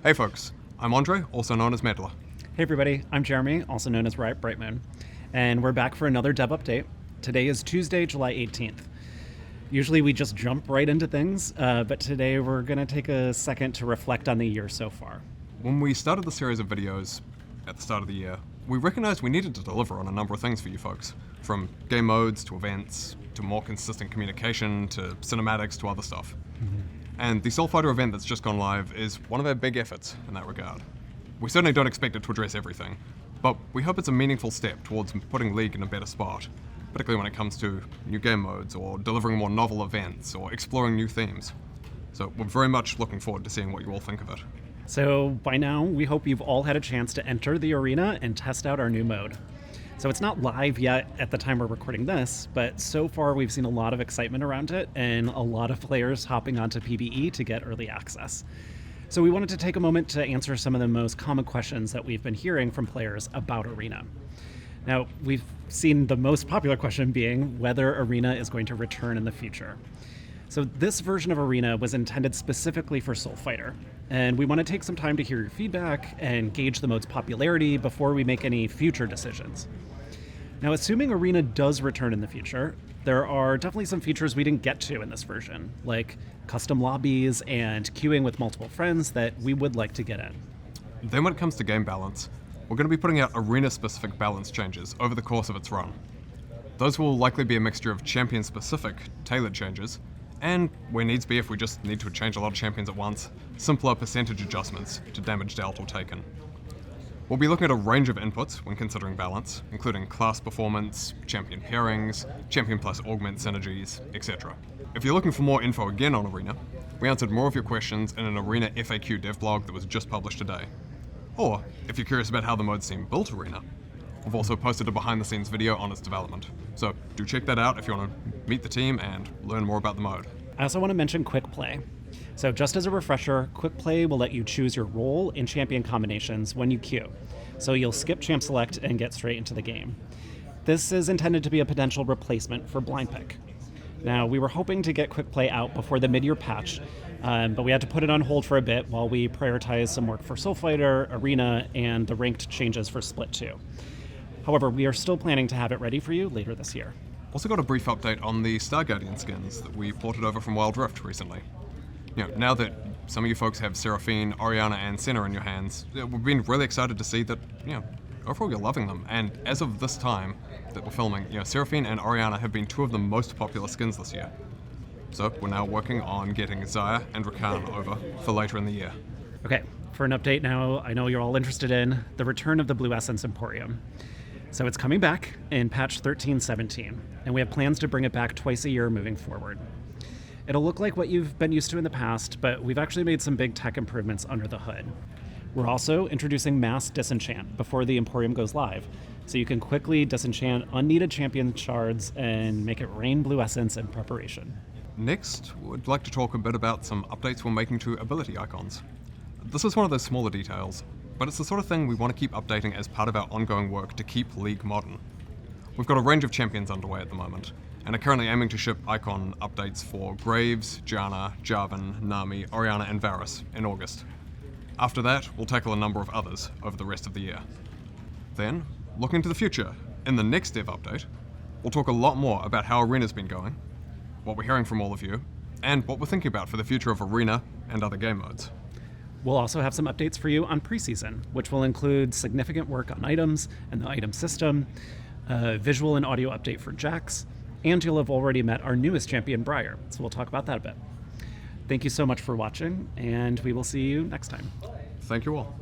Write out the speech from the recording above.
Hey folks, I'm Andre, also known as Medler. Hey everybody, I'm Jeremy, also known as Riot Brightmoon, and we're back for another dev update. Today is Tuesday, July 18th. Usually we just jump right into things, but today we're going to take a second to reflect on the year so far. When we started the series of videos at the start of the year, we recognized we needed to deliver on a number of things for you folks, from game modes to events, to more consistent communication, to cinematics, to other stuff. And the Soulfighter event that's just gone live is one of our big efforts in that regard. We certainly don't expect it to address everything, but we hope it's a meaningful step towards putting League in a better spot, particularly when it comes to new game modes, or delivering more novel events, or exploring new themes. So we're very much looking forward to seeing what you all think of it. So by now, we hope you've all had a chance to enter the arena and test out our new mode. So it's not live yet at the time we're recording this, but so far we've seen a lot of excitement around it and a lot of players hopping onto PvE to get early access. So we wanted to take a moment to answer some of the most common questions that we've been hearing from players about Arena. Now, we've seen the most popular question being whether Arena is going to return in the future. So this version of Arena was intended specifically for Soulfighter, and we want to take some time to hear your feedback and gauge the mode's popularity before we make any future decisions. Now, assuming Arena does return in the future, there are definitely some features we didn't get to in this version, like custom lobbies and queuing with multiple friends that we would like to get in. Then when it comes to game balance, we're going to be putting out Arena-specific balance changes over the course of its run. Those will likely be a mixture of champion-specific, tailored changes, and, where needs be if we just need to change a lot of champions at once, simpler percentage adjustments to damage dealt or taken. We'll be looking at a range of inputs when considering balance, including class performance, champion pairings, champion plus augment synergies, etc. If you're looking for more info again on Arena, we answered more of your questions in an Arena FAQ dev blog that was just published today. Or, if you're curious about how the mode's team built Arena, we've also posted a behind-the-scenes video on its development. So do check that out if you want to meet the team and learn more about the mode. I also want to mention Quick Play. So just as a refresher, Quick Play will let you choose your role and champion combinations when you queue. So you'll skip Champ Select and get straight into the game. This is intended to be a potential replacement for Blind Pick. Now, we were hoping to get Quick Play out before the mid-year patch, but we had to put it on hold for a bit while we prioritize some work for Soulfighter, Arena, and the ranked changes for Split 2. However, we are still planning to have it ready for you later this year. Also got a brief update on the Star Guardian skins that we ported over from Wild Rift recently. Now that some of you folks have Seraphine, Orianna, and Senna in your hands, we've been really excited to see that, overall you're loving them. And as of this time that we're filming, Seraphine and Orianna have been two of the most popular skins this year. So we're now working on getting Xayah and Rakan over for later in the year. Okay, for an update now, I know you're all interested in the return of the Blue Essence Emporium. So it's coming back in patch 13.17, and we have plans to bring it back twice a year moving forward. It'll look like what you've been used to in the past, but we've actually made some big tech improvements under the hood. We're also introducing mass disenchant before the Emporium goes live, so you can quickly disenchant unneeded champion shards and make it rain Blue Essence in preparation. Next, we'd like to talk a bit about some updates we're making to ability icons. This is one of those smaller details, but it's the sort of thing we want to keep updating as part of our ongoing work to keep League modern. We've got a range of champions underway at the moment, and are currently aiming to ship icon updates for Graves, Janna, Jarvan, Nami, Orianna, and Varus in August. After that, we'll tackle a number of others over the rest of the year. Then, looking to the future, in the next dev update, we'll talk a lot more about how Arena's been going, what we're hearing from all of you, and what we're thinking about for the future of Arena and other game modes. We'll also have some updates for you on preseason, which will include significant work on items and the item system, a visual and audio update for Jax, and you'll have already met our newest champion, Briar, so we'll talk about that a bit. Thank you so much for watching, and we will see you next time. Thank you all.